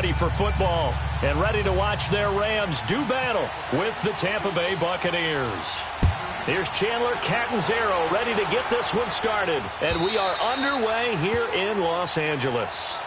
ready for football and ready to watch their Rams do battle with the Tampa Bay Buccaneers. Here's Chandler Catanzaro ready to get this one started, and we are underway here in Los Angeles.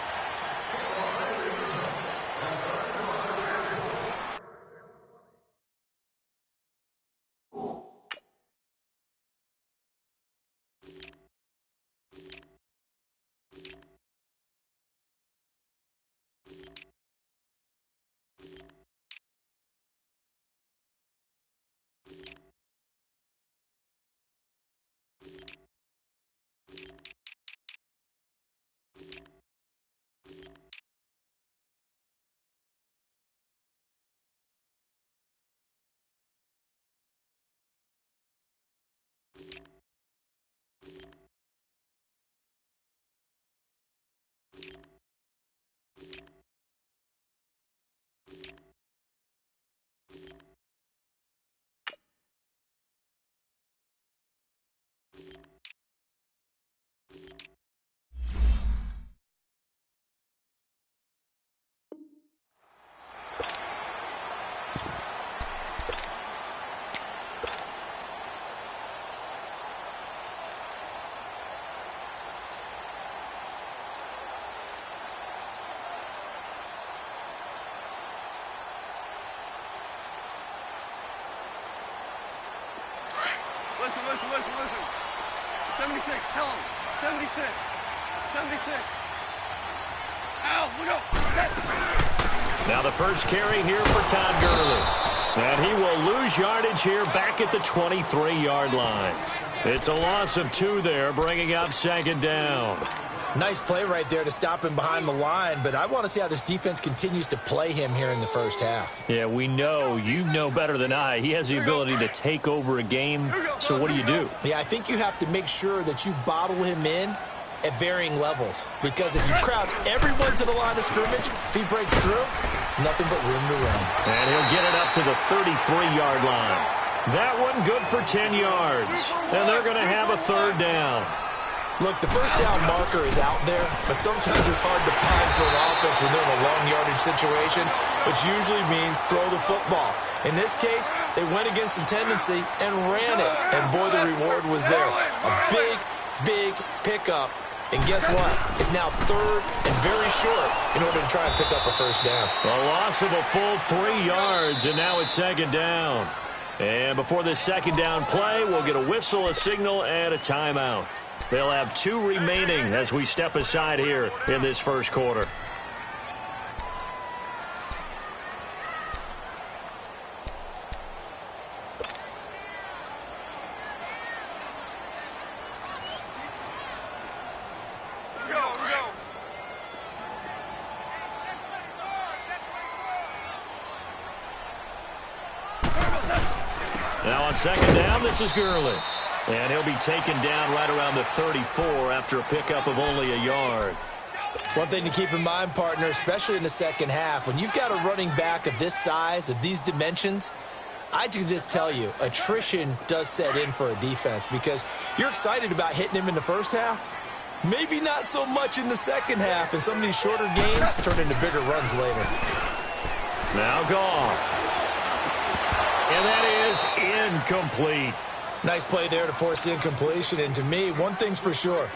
Listen. 76, tell him. 76. 76. Ow, look out. Now the first carry here for Todd Gurley. And he will lose yardage here back at the 23-yard line. It's a loss of 2 there, bringing up second down. Nice play right there to stop him behind the line, but I want to see how this defense continues to play him here in the first half. Yeah, we know. You know better than I. He has the ability to take over a game. So what do you do? Yeah, I think you have to make sure that you bottle him in at varying levels. Because if you crowd everyone to the line of scrimmage, if he breaks through, it's nothing but room to run. And he'll get it up to the 33-yard line. That one good for 10 yards. And they're going to have a third down. Look, the first down marker is out there, but sometimes it's hard to find for an offense when they're in a long yardage situation, which usually means throw the football. In this case, they went against the tendency and ran it, and boy, the reward was there. A big pickup, and guess what? It's now third and very short in order to try and pick up a first down. A loss of a full 3 yards, and now it's second down. And before this second down play, we'll get a whistle, a signal, and a timeout. They'll have 2 remaining as we step aside here in this first quarter. Now on second down, this is Gurley. And he'll be taken down right around the 34 after a pickup of only a yard. One thing to keep in mind, partner, especially in the second half, when you've got a running back of this size, of these dimensions, I can just tell you, attrition does set in for a defense because you're excited about hitting him in the first half. Maybe not so much in the second half, and some of these shorter gains turn into bigger runs later. Now Goff. And that is incomplete. Nice play there to force the incompletion, and to me, one thing's for sure.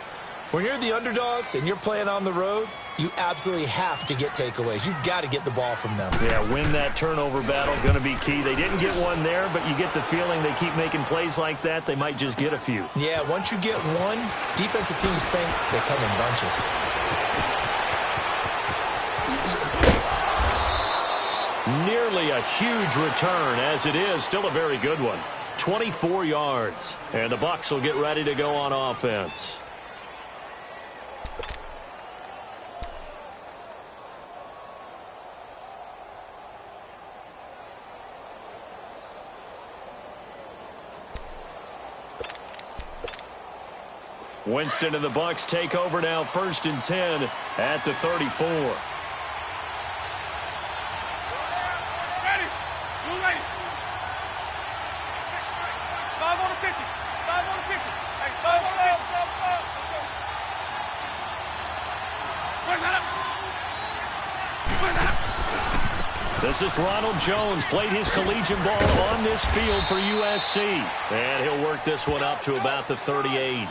When you're the underdogs and you're playing on the road, you absolutely have to get takeaways. You've got to get the ball from them. Yeah, win that turnover battle, going to be key. They didn't get one there, but you get the feeling they keep making plays like that, they might just get a few. Yeah, once you get one, defensive teams think they come in bunches. Nearly a huge return, as it is. Still a very good one. 24 yards. And the Bucs will get ready to go on offense. Winston and the Bucs take over now, 1st and 10 at the 34. Ready. Blue lane. 5 on the 50. 5 on the 50. Hey, 5 on the 50. Where's that up? Where's that up? This is Ronald Jones. Played his collegiate ball on this field for USC. And he'll work this one up to about the 38.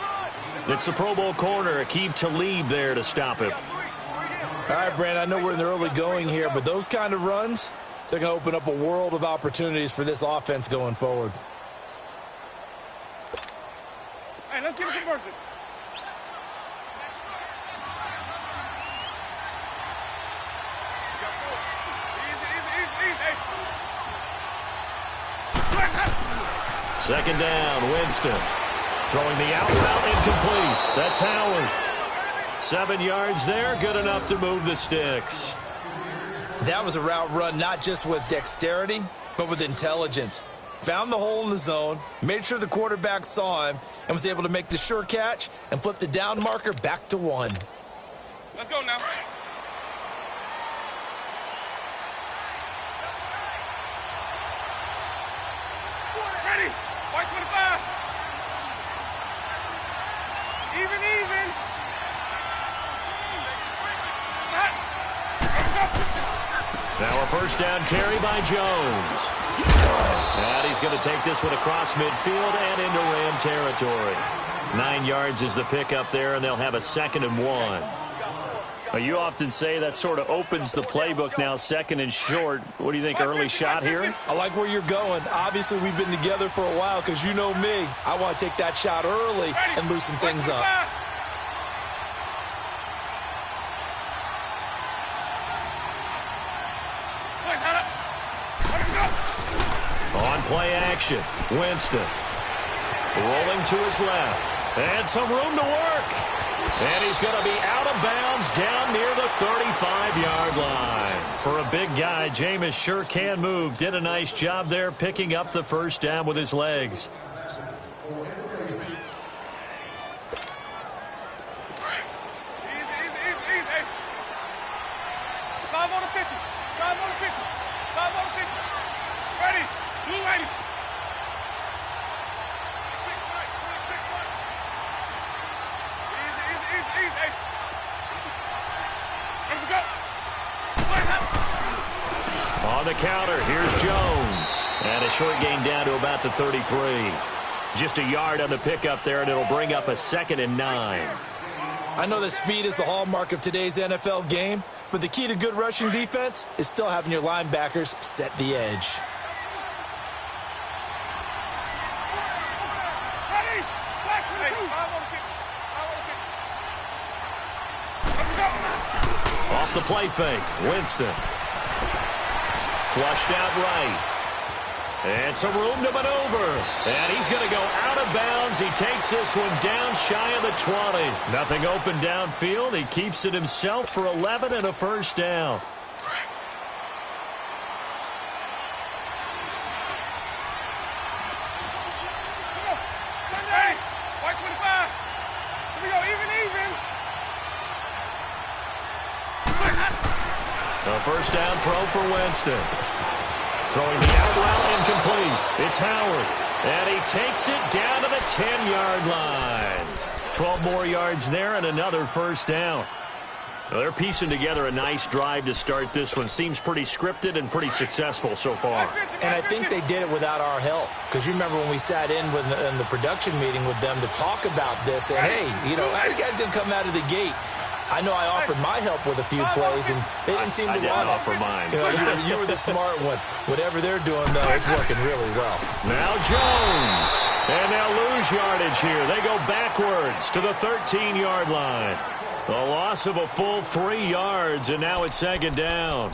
It's the Pro Bowl corner, Aqib Talib there to stop him. All right, Brandon, I know we're in the early going here, but those kind of runs, they're going to open up a world of opportunities for this offense going forward. Hey, let's get a conversion. Second down, Winston. Throwing the out route incomplete. That's Howard. 7 yards there, good enough to move the sticks. That was a route run not just with dexterity, but with intelligence. Found the hole in the zone, made sure the quarterback saw him, and was able to make the sure catch and flip the down marker back to 1. Let's go now. Ready. White 25. Even. Now a first down carry by Jones. And he's going to take this one across midfield and into Ram territory. 9 yards is the pickup there, and they'll have a 2nd and 1. Well, you often say that sort of opens the playbook now, 2nd and short. What do you think, early shot here? I like where you're going. Obviously, we've been together for a while because you know me. I want to take that shot early and loosen things up. On play action, Winston. Rolling to his left. And some room to work. And he's going to be out of bounds down near the 35-yard line. For a big guy, Jameis sure can move. Did a nice job there picking up the first down with his legs. Easy. 5 on the 50. 5 on the 50. 5 on the 50. Ready. Blue 80. 26 right. Easy. Let's go. On the counter, here's Jones. And a short gain down to about the 33. Just a yard on the pickup there, and it'll bring up a 2nd and 9. I know that speed is the hallmark of today's NFL game, but the key to good rushing defense is still having your linebackers set the edge. Off the play fake, Winston. Flushed out right. And some room to maneuver. And he's going to go out of bounds. He takes this one down shy of the 20. Nothing open downfield. He keeps it himself for 11 and a first down. Ready. White 25. Here we go. Even. A first down throw for Winston. Throwing the out route incomplete. It's Howard. And he takes it down to the 10-yard line. 12 more yards there and another first down. Well, they're piecing together a nice drive to start this one. Seems pretty scripted and pretty successful so far. And I think they did it without our help. Because you remember when we sat in the production meeting with them to talk about this. And, hey, how are you guys going to come out of the gate? I know I offered my help with a few plays, and they didn't seem to want it. I didn't offer mine. You were the smart one. Whatever they're doing, though, it's working really well. Now Jones. And they'll lose yardage here. They go backwards to the 13-yard line. A loss of a full 3 yards, and now it's 2nd down.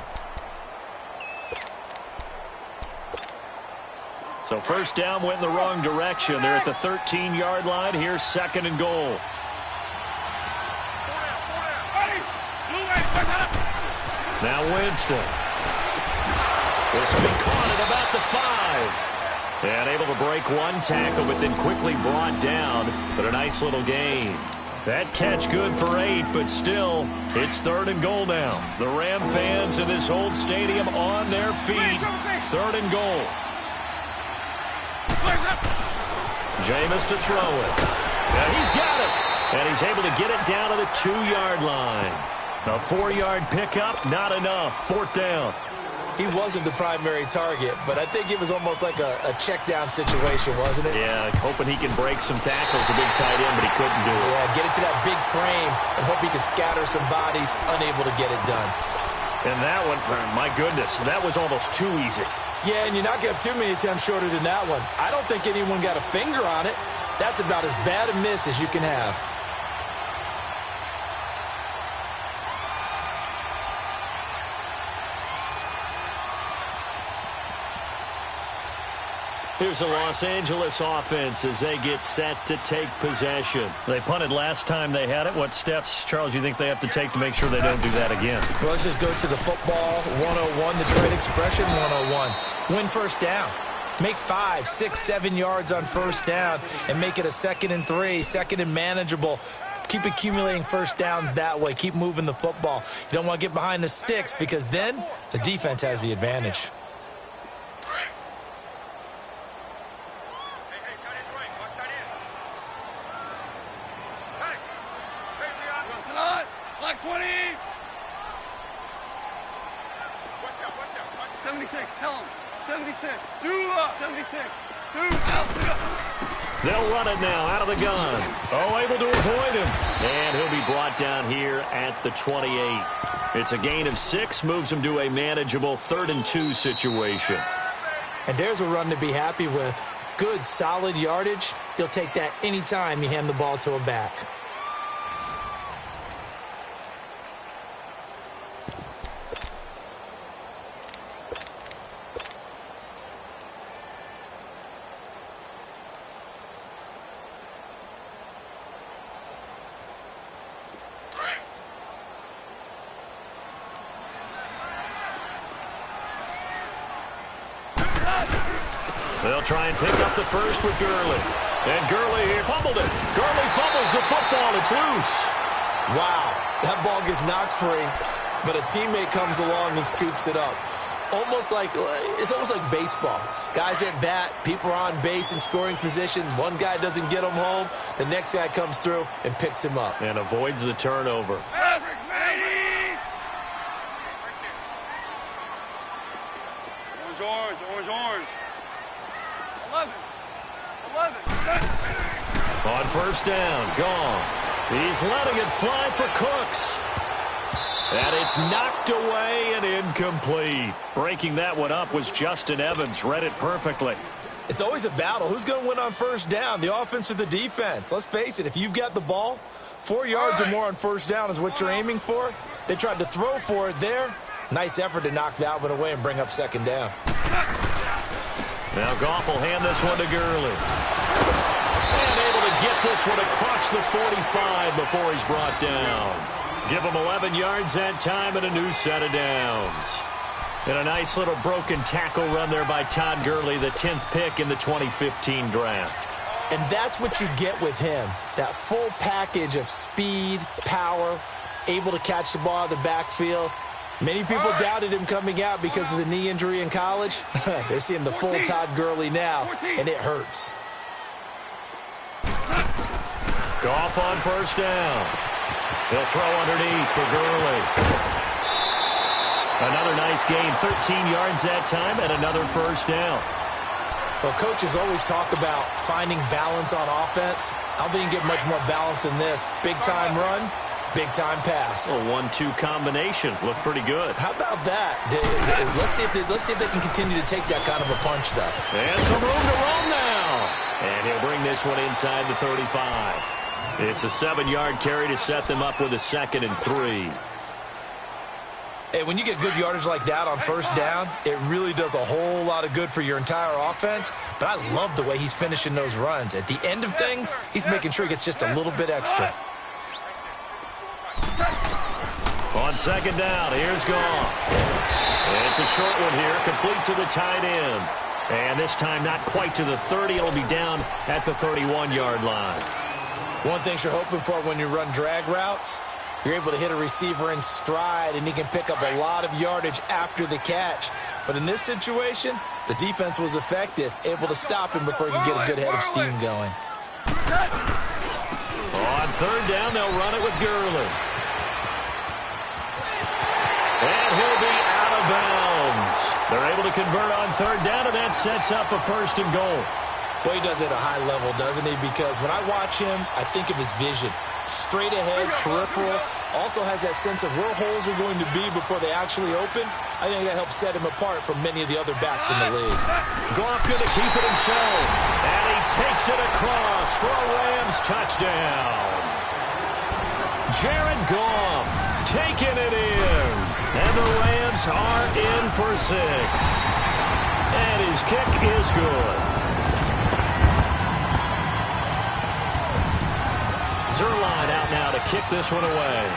So first down went in the wrong direction. They're at the 13-yard line. Here's 2nd and goal. Now Winston. This will be caught at about the 5. And able to break one tackle, but then quickly brought down. But a nice little gain. That catch good for 8, but still, it's 3rd and goal now. The Ram fans in this old stadium on their feet. 3rd and goal. Jameis to throw it. And he's got it. And he's able to get it down to the 2-yard line. A 4-yard pickup, not enough. 4th down. he wasn't the primary target, but I think it was almost like a check down situation, wasn't it? Yeah, hoping he can break some tackles, a big tight end, but he couldn't do it. Yeah, get it to that big frame and hope he can scatter some bodies, unable to get it done. And that one, my goodness, that was almost too easy. Yeah, and you're not going to have too many attempts shorter than that one. I don't think anyone got a finger on it. That's about as bad a miss as you can have. Here's a Los Angeles offense as they get set to take possession. They punted last time they had it. What steps, Charles, you think they have to take to make sure they don't do that again? Well, let's just go to the football 101, the trade expression 101. Win first down. Make 5, 6, 7 yards on first down and make it a 2nd and 3, 2nd and manageable. Keep accumulating first downs that way. Keep moving the football. You don't want to get behind the sticks because then the defense has the advantage. Black 20. 76, tell him. 76. 76. They'll run it now out of the gun. Oh, able to avoid him. And he'll be brought down here at the 28. It's a gain of 6, moves him to a manageable 3rd and 2 situation. And there's a run to be happy with. Good, solid yardage. He'll take that anytime you hand the ball to a back. They'll try and pick up the first with Gurley. And Gurley here fumbled it. Gurley fumbles the football. It's loose. Wow, that ball gets knocked free, but a teammate comes along and scoops it up. It's almost like baseball. Guys at bat, people are on base in scoring position. One guy doesn't get him home. The next guy comes through and picks him up. And avoids the turnover. Orange. 11. On first down, gone. He's letting it fly for Cooks. And it's knocked away and incomplete. Breaking that one up was Justin Evans. Read it perfectly. It's always a battle. Who's going to win on first down, the offense or the defense? Let's face it, if you've got the ball, 4 yards or more on first down is what you're aiming for. They tried to throw for it there. Nice effort to knock that one away and bring up 2nd down. Now Goff will hand this one to Gurley. And able to get this one across the 45 before he's brought down. Give him 11 yards that time and a new set of downs. And a nice little broken tackle run there by Todd Gurley, the 10th pick in the 2015 draft. And that's what you get with him. That full package of speed, power, able to catch the ball out of the backfield. Many people doubted him coming out because of the knee injury in college. They're seeing the full Todd Gurley now, and it hurts. Goff on first down. He'll throw underneath for Gurley. Another nice gain, 13 yards that time, and another first down. Well, coaches always talk about finding balance on offense. I don't think you can get much more balance than this. Big-time run. Big-time pass. A 1-2 combination. Looked pretty good. How about that? Let's see if they can continue to take that kind of a punch, though. And some room to roam now. And he'll bring this one inside the 35. It's a 7-yard carry to set them up with a 2nd and 3. Hey, when you get good yardage like that on first down, it really does a whole lot of good for your entire offense. But I love the way he's finishing those runs. At the end of things, he's making sure he gets just a little bit extra. On 2nd down, here's Goff. It's a short one here, complete to the tight end. And this time not quite to the 30. It'll be down at the 31-yard line. One thing you're hoping for when you run drag routes, you're able to hit a receiver in stride, and he can pick up a lot of yardage after the catch. But in this situation, the defense was effective, able to stop him before he could get a good head of steam going. On 3rd down, they'll run it with Gurley. And he'll be out of bounds. to convert on third down, and that sets up a 1st and goal. Boy, he does it at a high level, doesn't he? Because when I watch him, I think of his vision. Straight ahead, peripheral, also has that sense of where holes are going to be before they actually open. I think that helps set him apart from many of the other backs in the league. Goff going to keep it himself, and he takes it across for a Rams touchdown. Jared Goff taking it in, and the Rams are in for 6. And his kick is good. Zerline out now to kick this one away.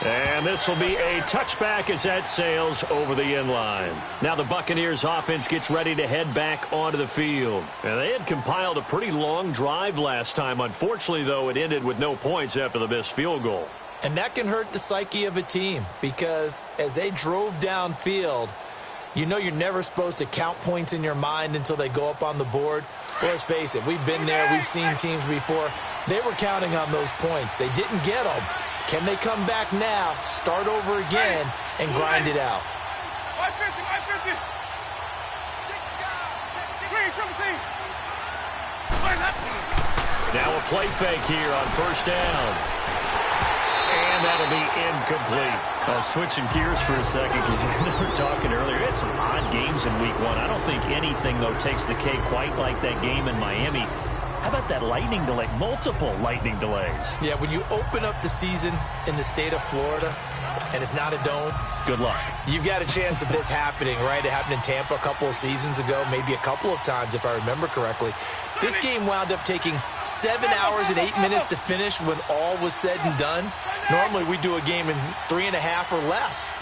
And this will be a touchback as that sails over the end line. Now the Buccaneers offense gets ready to head back onto the field. And they had compiled a pretty long drive last time. Unfortunately, though, it ended with no points after the missed field goal. And that can hurt the psyche of a team because as they drove downfield, you know you're never supposed to count points in your mind until they go up on the board. Well, let's face it, we've been there. We've seen teams before. They were counting on those points. They didn't get them. Can they come back now, start over again, and grind it out? 550, 550. Now a play fake here on 1st down. And that'll be incomplete. Switching gears for a second, because we were talking earlier, it's some odd games in week 1. I don't think anything, though, takes the cake quite like that game in Miami. How about that lightning delay? Multiple lightning delays. Yeah, when you open up the season in the state of Florida and it's not a dome, good luck. You've got a chance of this happening, right? It happened in Tampa a couple of seasons ago, maybe a couple of times if I remember correctly. This game wound up taking 7 hours and 8 minutes to finish when all was said and done. Normally we do a game in 3.5 or less.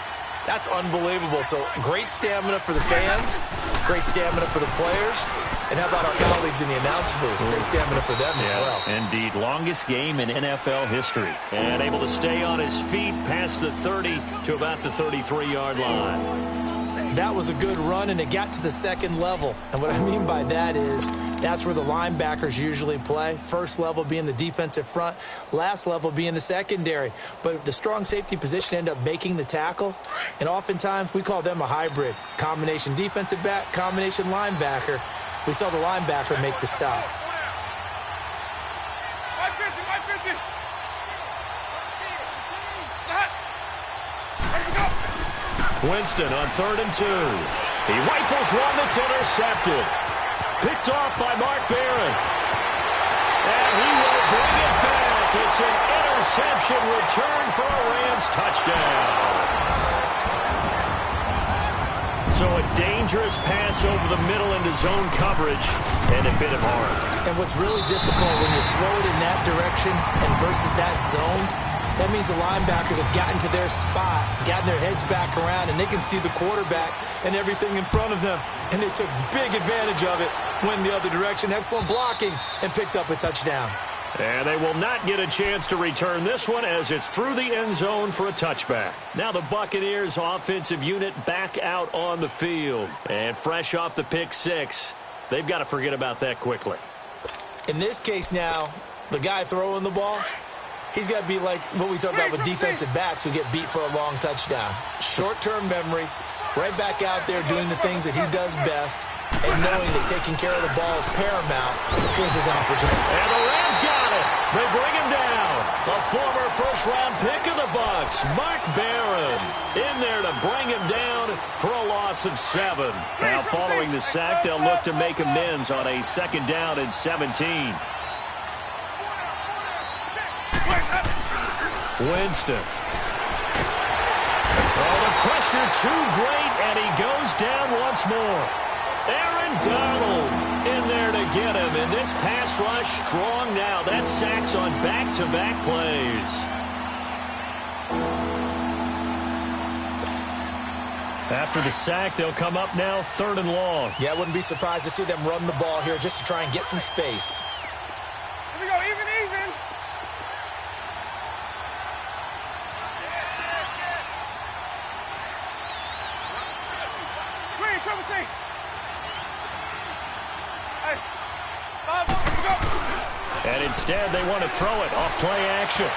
That's unbelievable. So great stamina for the fans, great stamina for the players, and how about our colleagues in the announce booth? Great stamina for them as well. Indeed. Longest game in NFL history. And able to stay on his feet past the 30 to about the 33-yard line. That was a good run, and it got to the second level. And what I mean by that is that's where the linebackers usually play. First level being the defensive front, last level being the secondary. But the strong safety position ended up making the tackle, and oftentimes we call them a hybrid. Combination defensive back, combination linebacker. We saw the linebacker make the stop. 550, 550. Winston on 3rd and 2. He rifles one that's intercepted. Picked off by Mark Barron. And he will bring it back. It's an interception return for a Rams touchdown. So a dangerous pass over the middle into zone coverage, and it bit him hard. And what's really difficult when you throw it in that direction and versus that zone, that means the linebackers have gotten to their spot, gotten their heads back around, and they can see the quarterback and everything in front of them. And they took big advantage of it, went the other direction, excellent blocking, and picked up a touchdown. And they will not get a chance to return this one as it's through the end zone for a touchback. Now the Buccaneers offensive unit back out on the field. And fresh off the pick 6, they've got to forget about that quickly. In this case now, the guy throwing the ball, he's got to be like what we talk about with defensive backs who get beat for a long touchdown. Short-term memory, right back out there doing the things that he does best, and knowing that taking care of the ball is paramount. Here's his opportunity. And the Rams got it. They bring him down. A former first-round pick of the Bucs, Mark Barron, in there to bring him down for a loss of 7. Now following the sack, they'll look to make amends on a 2nd down and 17. Winston. Oh, the pressure too great, and he goes down once more. Aaron Donald in there to get him, and this pass rush strong now. That sacks on back-to-back plays. After the sack, they'll come up now 3rd and long. Yeah, I wouldn't be surprised to see them run the ball here just to try and get some space. Here we go, even. And instead, they want to throw it off play action.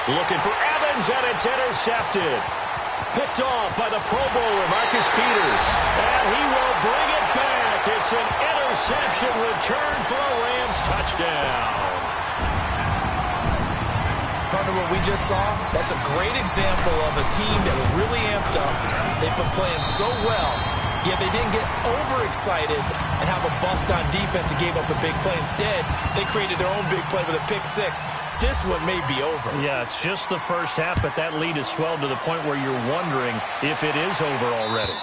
Looking for Evans. runs, and it's intercepted. Picked off by the Pro Bowler, Marcus Peters. And he will bring it back. It's an interception return for a Rams touchdown. Partner, what we just saw, that's a great example of a team that was really amped up. They've been playing so well, yet they didn't get overexcited and have a bust on defense and gave up a big play. Instead, they created their own big play with a pick six. This one may be over. Yeah, it's just the first half, but that lead has swelled to the point where you're wondering if it is over already.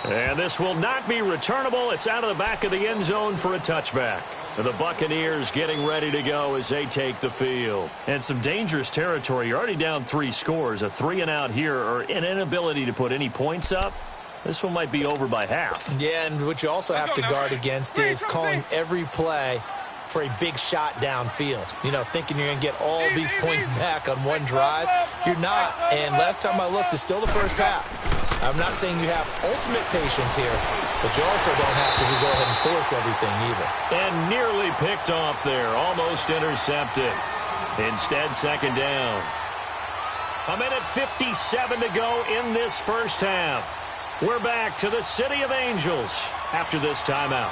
And this will not be returnable. It's out of the back of the end zone for a touchback. The Buccaneers getting ready to go as they take the field. And some dangerous territory. You're already down 3 scores. A 3-and-out here, or an inability to put any points up. This one might be over by half. Yeah, and what you also have to guard against is calling every play for a big shot downfield. You know, thinking you're going to get all these points back on one drive. You're not. And last time I looked, it's still the first half. I'm not saying you have ultimate patience here, but you also don't have to go ahead and force everything either. And nearly picked off there. Almost intercepted. Instead, second down. 1:57 to go in this first half. We're back to the City of Angels after this timeout.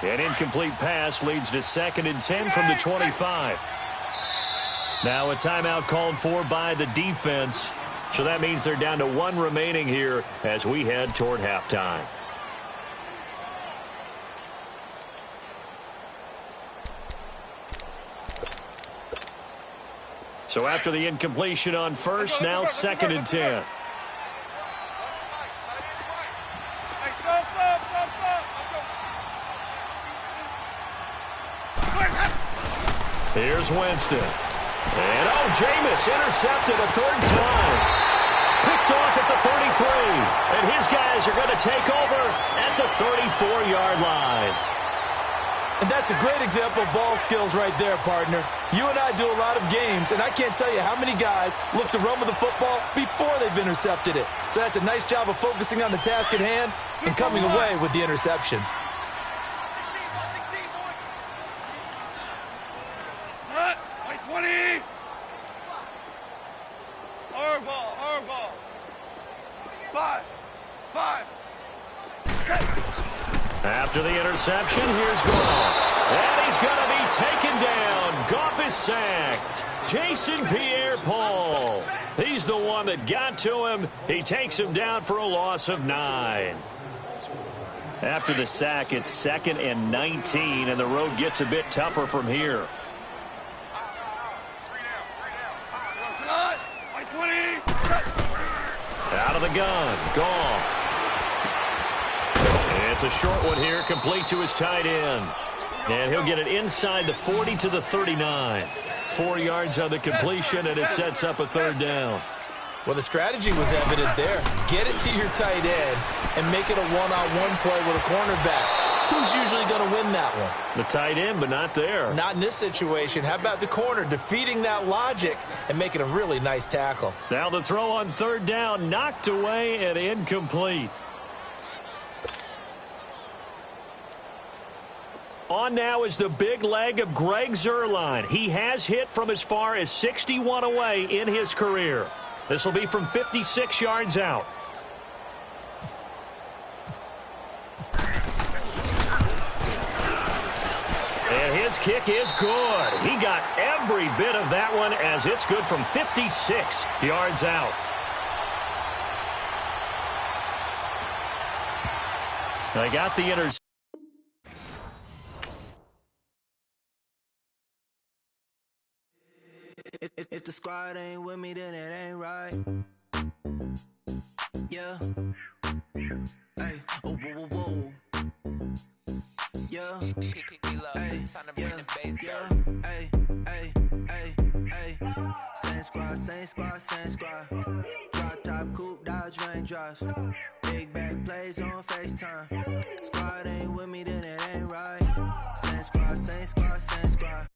An incomplete pass leads to 2nd and 10 from the 25. Now a timeout called for by the defense. So that means they're down to 1 remaining here as we head toward halftime. So after the incompletion on first, now 2nd and 10. Here's Winston. And, Jameis intercepted a 3rd time. Picked off at the 33. And his guys are going to take over at the 34-yard line. And that's a great example of ball skills right there, partner. You and I do a lot of games, and I can't tell you how many guys look to run with the football before they've intercepted it. So that's a nice job of focusing on the task at hand and coming away with the interception. After the interception, here's Goff. And he's going to be taken down. Goff is sacked. Jason Pierre-Paul. He's the one that got to him. He takes him down for a loss of 9. After the sack, it's 2nd and 19, and the road gets a bit tougher from here. Out of the gun, Goff. It's a short one here, complete to his tight end. And he'll get it inside the 40 to the 39. 4 yards on the completion, and it sets up a 3rd down. Well, the strategy was evident there. Get it to your tight end and make it a one-on-one play with a cornerback. Who's usually going to win that one? The tight end, but not there. Not in this situation. How about the corner defeating that logic and making a really nice tackle? Now the throw on 3rd down, knocked away and incomplete. On now is the big leg of Greg Zuerlein. He has hit from as far as 61 away in his career. This will be from 56 yards out. And his kick is good. He got every bit of that one as it's good from 56 yards out. They got the interception. If the squad ain't with me, then it ain't right. Yeah. Hey. Oh, whoa, whoa, whoa. Yeah. Hey. Yeah. Hey. Hey. Hey. Hey. Same squad, same squad, same squad. Drop top, coupe, Dodge raindrops. Big back plays on FaceTime. Squad ain't with me, then it ain't right. Same squad, same squad, same squad.